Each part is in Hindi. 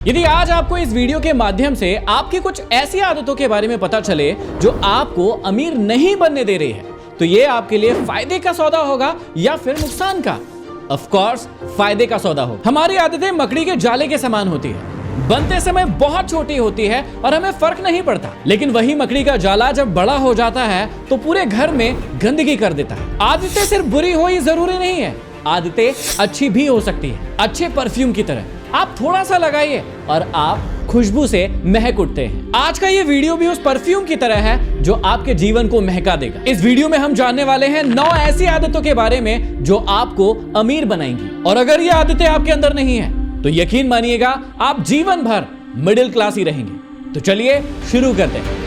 यदि आज आपको इस वीडियो के माध्यम से आपकी कुछ ऐसी आदतों के बारे में पता चले जो आपको अमीर नहीं बनने दे रही है, तो ये आपके लिए फायदे का सौदा होगा या फिर नुकसान का? ऑफ कोर्स फायदे का सौदा होगा। हमारी आदतें मकड़ी के जाले के समान होती है, बनते समय बहुत छोटी होती है और हमें फर्क नहीं पड़ता, लेकिन वही मकड़ी का जाला जब बड़ा हो जाता है तो पूरे घर में गंदगी कर देता है। आदतें सिर्फ बुरी हो ये जरूरी नहीं है, आदतें अच्छी भी हो सकती है, अच्छे परफ्यूम की तरह। आप थोड़ा सा लगाइए और आप खुशबू से महक उठते हैं। आज का ये वीडियो भी उस परफ्यूम की तरह है जो आपके जीवन को महका देगा। इस वीडियो में हम जानने वाले हैं 9 ऐसी आदतों के बारे में जो आपको अमीर बनाएंगी, और अगर ये आदतें आपके अंदर नहीं है तो यकीन मानिएगा आप जीवन भर मिडिल क्लास ही रहेंगे। तो चलिए शुरू करते हैं।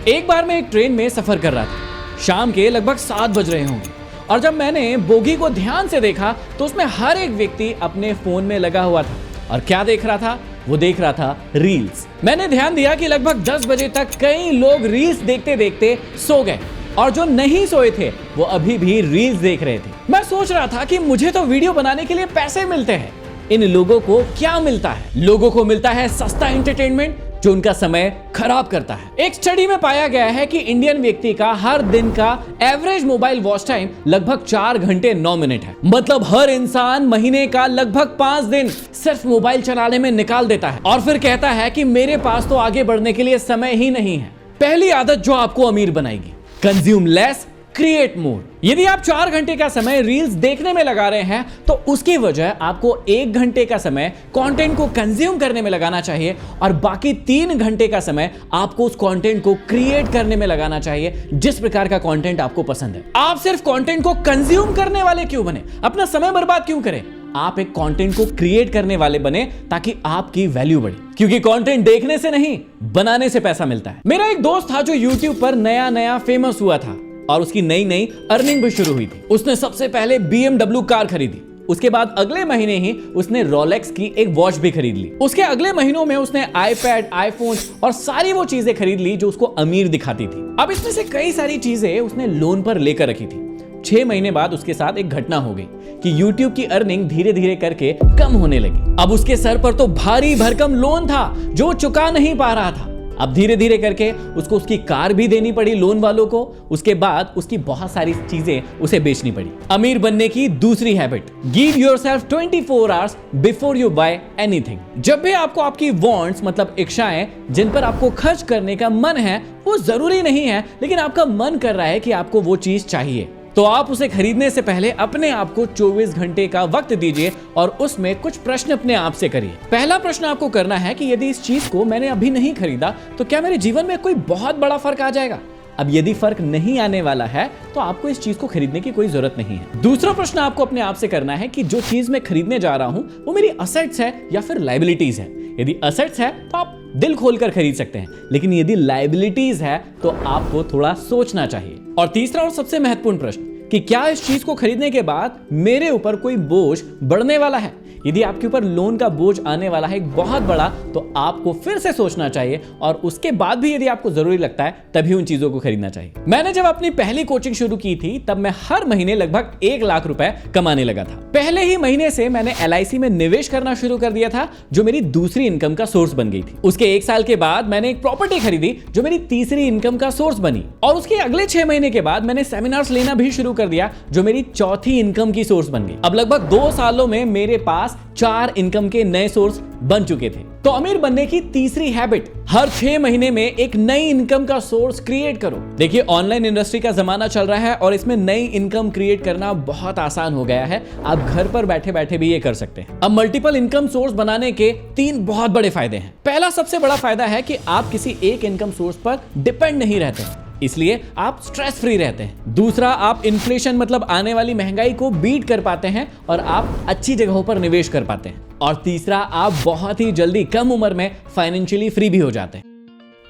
एक बार मैं एक ट्रेन में सफर कर रहा था। शाम के लगभग 7 बज रहे होंगे, और जब मैंने बोगी को ध्यान से देखा तो उसमें हर एक व्यक्ति अपने फोन में लगा हुआ था। और क्या देख रहा था? वो देख रहा था रील्स। मैंने ध्यान दिया कि लगभग 10 बजे तक कई लोग रील्स देखते देखते सो गए, और जो नहीं सोए थे वो अभी भी रील्स देख रहे थे। मैं सोच रहा था कि मुझे तो वीडियो बनाने के लिए पैसे मिलते हैं, इन लोगों को क्या मिलता है? लोगों को मिलता है सस्ता एंटरटेनमेंट जो उनका समय खराब करता है। एक स्टडी में पाया गया है कि इंडियन व्यक्ति का हर दिन का एवरेज मोबाइल वॉच टाइम लगभग 4 घंटे 9 मिनट है। मतलब हर इंसान महीने का लगभग 5 दिन सिर्फ मोबाइल चलाने में निकाल देता है, और फिर कहता है कि मेरे पास तो आगे बढ़ने के लिए समय ही नहीं है। पहली आदत जो आपको अमीर बनाएगी, कंज्यूम लेस क्रिएट मोर। यदि आप 4 घंटे का समय रील्स देखने में लगा रहे हैं तो उसकी वजह आपको 1 घंटे का समय कंटेंट को कंज्यूम करने में लगाना चाहिए, और बाकी 3 घंटे का समय आपको उस कंटेंट को क्रिएट करने में लगाना चाहिए जिस प्रकार का कंटेंट आपको पसंद है। आप सिर्फ कंटेंट को कंज्यूम करने वाले क्यों बने? अपना समय बर्बाद क्यों करें? आप एक कंटेंट को क्रिएट करने वाले बने ताकि आपकी वैल्यू बढ़े, क्योंकि कंटेंट देखने से नहीं बनाने से पैसा मिलता है। मेरा एक दोस्त था जो YouTube पर नया नया फेमस हुआ था और उसकी नई नई अर्निंग भी शुरू हुई थी। उसने सबसे पहले BMW कार खरीदी, उसके बाद अगले महीने ही उसने रोलेक्स की एक वॉच भी खरीद ली। उसके अगले महीनों में उसने iPad, iPhone और सारी वो चीजें खरीद ली जो उसको अमीर दिखाती थी। अब इसमें से कई सारी चीजें उसने लोन पर लेकर रखी थी। 6 महीने बाद उसके साथ एक घटना हो गई कि YouTube की अर्निंग धीरे धीरे करके कम होने लगी। अब उसके सर पर तो भारी भरकम लोन था जो चुका नहीं पा रहा था। अब धीरे धीरे करके उसको उसकी कार भी देनी पड़ी लोन वालों को। उसके बाद उसकी बहुत सारी चीजें उसे बेचनी पड़ी। अमीर बनने की दूसरी habit, give yourself 24 hours before you buy anything. जब भी आपको आपकी वांट्स मतलब इच्छाएं जिन पर आपको खर्च करने का मन है वो जरूरी नहीं है, लेकिन आपका मन कर रहा है कि आपको वो चीज चाहिए, तो आप उसे खरीदने से पहले अपने आप को 24 घंटे का वक्त दीजिए और उसमें कुछ प्रश्न अपने आप से करिए। पहला प्रश्न आपको करना है कि यदि इस चीज को मैंने अभी नहीं खरीदा तो क्या मेरे जीवन में कोई बहुत बड़ा फर्क आ जाएगा? अब यदि फर्क नहीं आने वाला है तो आपको इस चीज को खरीदने की कोई जरूरत नहीं है। दूसरा प्रश्न आपको अपने आप से करना है कि जो चीज मैं खरीदने जा रहा हूं वो मेरी असेट्स है या फिर लायबिलिटीज है। यदि असेट्स है तो आप दिल खोलकर खरीद सकते हैं, लेकिन यदि लायबिलिटीज है तो आपको थोड़ा सोचना चाहिए। और तीसरा और सबसे महत्वपूर्ण प्रश्न कि क्या इस चीज को खरीदने के बाद मेरे ऊपर कोई बोझ बढ़ने वाला है? यदि आपके ऊपर लोन का बोझ आने वाला है एक बहुत बड़ा, तो आपको फिर से सोचना चाहिए, और उसके बाद भी यदि आपको जरूरी लगता है तभी उन चीजों को खरीदना चाहिए। मैंने जब अपनी पहली कोचिंग शुरू की थी तब मैं हर महीने लगभग 1 लाख रुपए कमाने लगा था। पहले ही महीने से मैंने LIC में निवेश करना शुरू कर दिया था जो मेरी दूसरी इनकम का सोर्स बन गई थी। उसके 1 साल के बाद मैंने एक प्रॉपर्टी खरीदी जो मेरी तीसरी इनकम का सोर्स बनी, और उसके अगले 6 महीने के बाद मैंने सेमिनार्स लेना भी शुरू कर दिया जो मेरी चौथी इनकम की सोर्स बन गई। अब लगभग 2 सालों में मेरे पास 4 इनकम के नए सोर्स बन चुके थे। तो अमीर बनने की तीसरी हैबिट, हर 6 महीने में एक नई इनकम का सोर्स क्रिएट करो। देखिए ऑनलाइन इंडस्ट्री का जमाना चल रहा है और इसमें नई इनकम क्रिएट करना बहुत आसान हो गया है। आप घर पर बैठे बैठे भी ये कर सकते हैं। अब मल्टीपल इनकम सोर्स बनाने के 3 बहुत बड़े फायदे हैं। पहला सबसे बड़ा फायदा है कि आप किसी एक इनकम सोर्स पर डिपेंड नहीं रहते हैं, इसलिए आप स्ट्रेस फ्री रहते हैं। दूसरा, आप इन्फ्लेशन मतलब आने वाली महंगाई को बीट कर पाते हैं और आप अच्छी जगहों पर निवेश कर पाते हैं। और तीसरा, आप बहुत ही जल्दी कम उम्र में फाइनेंशियली फ्री भी हो जाते हैं।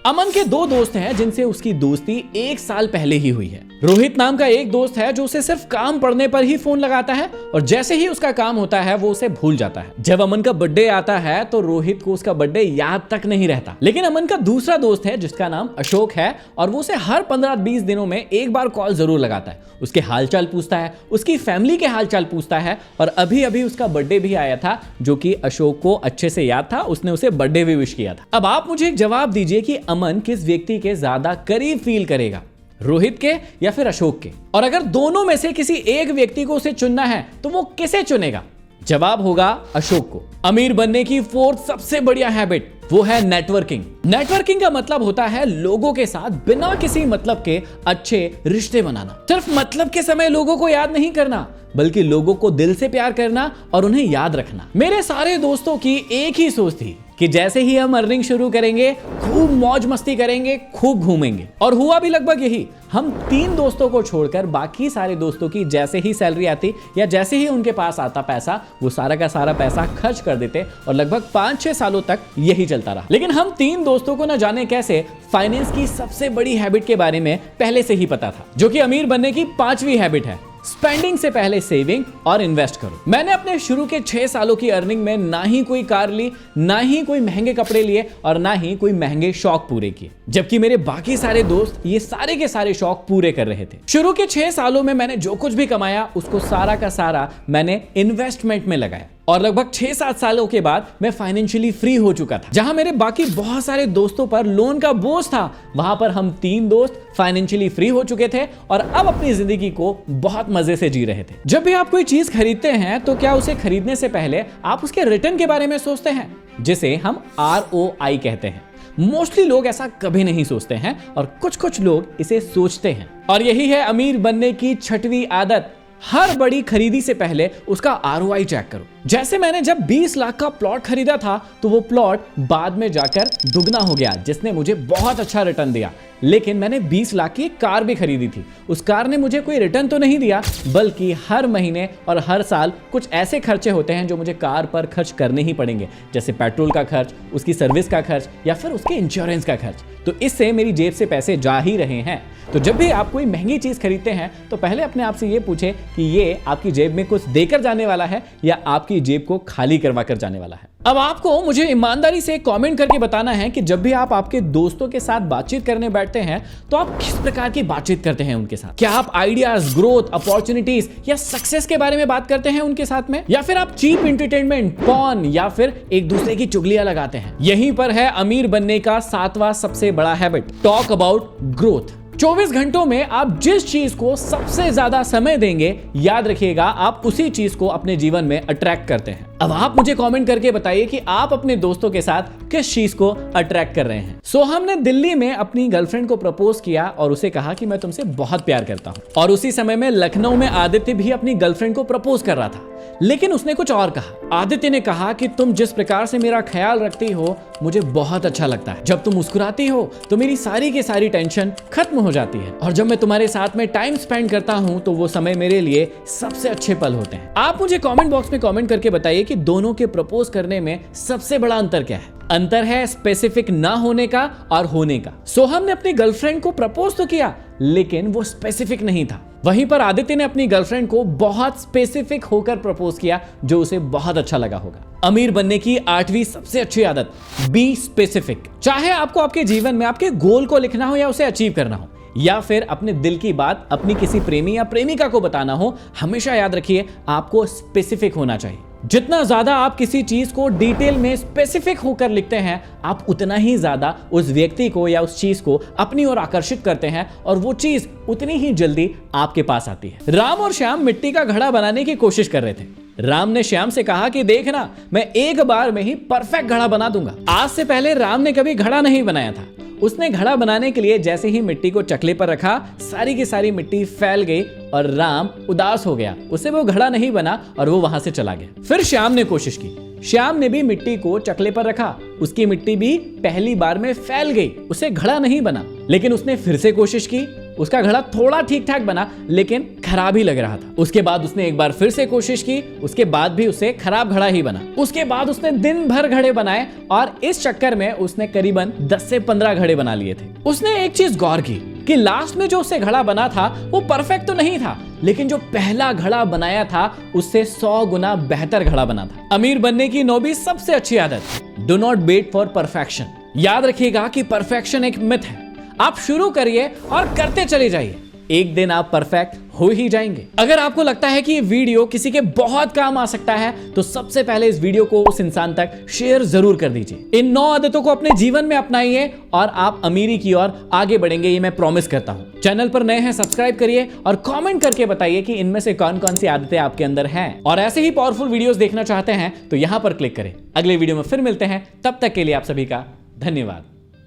अमन के 2 दोस्त हैं जिनसे उसकी दोस्ती 1 साल पहले ही हुई है। रोहित नाम का एक दोस्त है जो उसे सिर्फ काम पड़ने पर ही फोन लगाता है और जैसे ही उसका काम होता है वो उसे भूल जाता है। जब अमन का बर्थडे आता है तो रोहित को उसका बर्थडे याद तक नहीं रहता। लेकिन अमन का दूसरा दोस्त है जिसका नाम अशोक है और वो उसे हर 15-20 दिनों में एक बार कॉल जरूर लगाता है, उसके हालचाल पूछता है, उसकी फैमिली के हालचाल पूछता है। और अभी अभी उसका बर्थडे भी आया था जो कि अशोक को अच्छे से याद था, उसने उसे बर्थडे भी विश किया था। अब आप मुझे एक जवाब दीजिए कि अमन किस व्यक्ति के ज्यादा करीब फील करेगा, रोहित के या फिर अशोक के? और अगर दोनों में से किसी एक व्यक्ति को उसे चुनना है तो वो किसे चुनेगा? जवाब होगा अशोक को। अमीर बनने की फोर्थ सबसे बढ़िया हैबिट वो है नेटवर्किंग। नेटवर्किंग का मतलब होता है लोगों के साथ बिना किसी मतलब के अच्छे रिश्ते बनाना। सिर्फ मतलब के समय लोगों को याद नहीं करना बल्कि लोगों को दिल से प्यार करना और उन्हें याद रखना। मेरे सारे दोस्तों की एक ही सोच थी कि जैसे ही हम अर्निंग शुरू करेंगे खूब मौज मस्ती करेंगे, खूब घूमेंगे। और हुआ भी लगभग यही। हम 3 दोस्तों को छोड़कर बाकी सारे दोस्तों की जैसे ही सैलरी आती या जैसे ही उनके पास आता पैसा, वो सारा का सारा पैसा खर्च कर देते और लगभग 5-6 सालों तक यही चलता रहा। लेकिन हम 3 दोस्तों को न जाने कैसे फाइनेंस की सबसे बड़ी हैबिट के बारे में पहले से ही पता था, जो कि अमीर बनने की 5वीं हैबिट है। स्पेंडिंग से पहले सेविंग और इन्वेस्ट करो। मैंने अपने शुरू के 6 सालों की अर्निंग में ना ही कोई कार ली, ना ही कोई महंगे कपड़े लिए और ना ही कोई महंगे शौक पूरे किए, जबकि मेरे बाकी सारे दोस्त ये सारे के सारे शौक पूरे कर रहे थे। शुरू के 6 सालों में मैंने जो कुछ भी कमाया उसको सारा का सारा मैंने इन्वेस्टमेंट में लगाया और लगभग 6-7 सालों के बाद मैं फाइनेंशियली फ्री हो चुका था। जहां मेरे बाकी बहुत सारे दोस्तों पर लोन का बोझ था, वहां पर हम 3 दोस्त फाइनेंशियली फ्री हो चुके थे और अब अपनी जिंदगी को बहुत मजे से जी रहे थे। जब भी आप कोई चीज खरीदते हैं तो क्या उसे खरीदने से पहले आप उसके रिटर्न के बारे में सोचते हैं, जिसे हम ROI कहते हैं? मोस्टली लोग ऐसा कभी नहीं सोचते हैं और कुछ लोग इसे सोचते हैं। और यही है अमीर बनने की 6वीं आदत। हर बड़ी खरीदी से पहले उसका ROI चेक करो। जैसे मैंने जब 20 लाख का प्लॉट खरीदा था तो वो प्लॉट बाद में जाकर दुगना हो गया, जिसने मुझे बहुत अच्छा रिटर्न दिया। लेकिन मैंने 20 लाख की कार भी खरीदी थी। उस कार ने मुझे कोई रिटर्न तो नहीं दिया, बल्कि हर महीने और हर साल कुछ ऐसे खर्चे होते हैं जो मुझे कार पर खर्च करने ही पड़ेंगे, जैसे पेट्रोल का खर्च, उसकी सर्विस का खर्च या फिर उसके इंश्योरेंस का खर्च। तो इससे मेरी जेब से पैसे जा ही रहे हैं। तो जब भी आप कोई महंगी चीज खरीदते हैं तो पहले अपने आप से ये पूछें कि ये आपकी जेब में कुछ देकर जाने वाला है या आपकी जेब को खाली करवा कर जाने वाला है। अब आपको मुझे ईमानदारी से कमेंट करके बताना है कि जब भी आप आपके दोस्तों के साथ बातचीत करने बैठते हैं तो आप किस प्रकार की बातचीत करते हैं उनके साथ। क्या आप आइडियाज, ग्रोथ, अपॉर्चुनिटीज या सक्सेस के बारे में बात करते हैं उनके साथ में, या फिर आप चीप एंटरटेनमेंट, पॉन या फिर एक दूसरे की चुगलियां लगाते हैं? यहीं पर है अमीर बनने का 7वां सबसे बड़ा हैबिट, टॉक अबाउट ग्रोथ। 24 घंटों में आप जिस चीज को सबसे ज्यादा समय देंगे, याद रखिएगा आप उसी चीज को अपने जीवन में अट्रैक्ट करते हैं। अब आप मुझे कमेंट करके बताइए कि आप अपने दोस्तों के साथ किस चीज को अट्रैक्ट कर रहे हैं। सोहम ने दिल्ली में अपनी गर्लफ्रेंड को प्रपोज किया और उसे कहा कि मैं तुमसे बहुत प्यार करता हूं। और उसी समय में लखनऊ में आदित्य भी अपनी गर्लफ्रेंड को प्रपोज कर रहा था, लेकिन उसने कुछ और कहा। आदित्य ने कहा कि तुम जिस प्रकार से मेरा ख्याल रखती हो मुझे बहुत अच्छा लगता है। जब तुम मुस्कुराती हो तो मेरी सारी की सारी टेंशन खत्म हो जाती है और जब मैं तुम्हारे साथ में टाइम स्पेंड करता हूं तो वो समय मेरे लिए सबसे अच्छे पल होते हैं। आप मुझे कमेंट बॉक्स में कमेंट करके बताइए कि दोनों के प्रपोज करने में सबसे बड़ा अंतर क्या है। अंतर है स्पेसिफिक ना होने का और होने का। सोहम ने अपनी गर्लफ्रेंड को प्रपोज तो किया लेकिन वो स्पेसिफिक नहीं था। वहीं पर आदित्य ने अपनी गर्लफ्रेंड को बहुत स्पेसिफिक होकर प्रपोज किया, जो उसे बहुत अच्छा लगा होगा। अमीर बनने की 8वीं सबसे अच्छी आदत, बी स्पेसिफिक। चाहे आपको आपके जीवन में आपके गोल को लिखना हो या उसे अचीव करना हो, या फिर अपने दिल की बात अपनी किसी प्रेमी या प्रेमिका को बताना हो, हमेशा याद रखिए आपको स्पेसिफिक होना चाहिए। जितना ज्यादा आप किसी चीज को डिटेल में स्पेसिफिक होकर लिखते हैं, आप उतना ही ज्यादा उस व्यक्ति को या उस चीज को अपनी ओर आकर्षित करते हैं और वो चीज उतनी ही जल्दी आपके पास आती है। राम और श्याम मिट्टी का घड़ा बनाने की कोशिश कर रहे थे। राम ने श्याम से कहा कि देखना, मैं एक बार में ही परफेक्ट घड़ा बना दूंगा। आज से पहले राम ने कभी घड़ा नहीं बनाया था। उसने घड़ा बनाने के लिए जैसे ही मिट्टी को चकले पर रखा, सारी की सारी मिट्टी फैल गई और राम उदास हो गया। उससे वो घड़ा नहीं बना और वो वहां से चला गया। फिर श्याम ने कोशिश की। श्याम ने भी मिट्टी को चकले पर रखा। उसकी मिट्टी भी पहली बार में फैल गई, उसे घड़ा नहीं बना। लेकिन उसने फिर से कोशिश की उसका घड़ा थोड़ा ठीक ठाक बना, लेकिन खराब ही लग रहा था। उसके बाद उसने एक बार फिर से कोशिश की, उसके बाद भी उसे खराब घड़ा ही बना। उसके बाद उसने दिन भर घड़े बनाए और इस चक्कर में उसने करीबन 10 से 15 घड़े बना लिए थे। उसने एक चीज गौर की कि लास्ट में जो उससे घड़ा बना था वो परफेक्ट तो नहीं था, लेकिन जो पहला घड़ा बनाया था उससे 100 गुना बेहतर घड़ा बना था। अमीर बनने की 9वीं सबसे अच्छी आदत, do not wait for perfection. याद रखिएगा कि परफेक्शन एक मिथ है। आप शुरू करिए और करते चले जाइए, एक दिन आप परफेक्ट हो ही जाएंगे। अगर आपको लगता है कि ये वीडियो किसी के बहुत काम आ सकता है तो सबसे पहले इस वीडियो को उस इंसान तक शेयर जरूर कर दीजिए। इन 9 आदतों को अपने जीवन में अपनाइए और आप अमीरी की ओर आगे बढ़ेंगे, ये मैं प्रॉमिस करता हूं। चैनल पर नए हैं सब्सक्राइब करिए और कमेंट करके बताइए कि इनमें से कौन कौन सी आदतें आपके अंदर हैं। और ऐसे ही पावरफुल वीडियोस देखना चाहते हैं तो यहां पर क्लिक करें। अगले वीडियो में फिर मिलते हैं, तब तक के लिए आप सभी का धन्यवाद।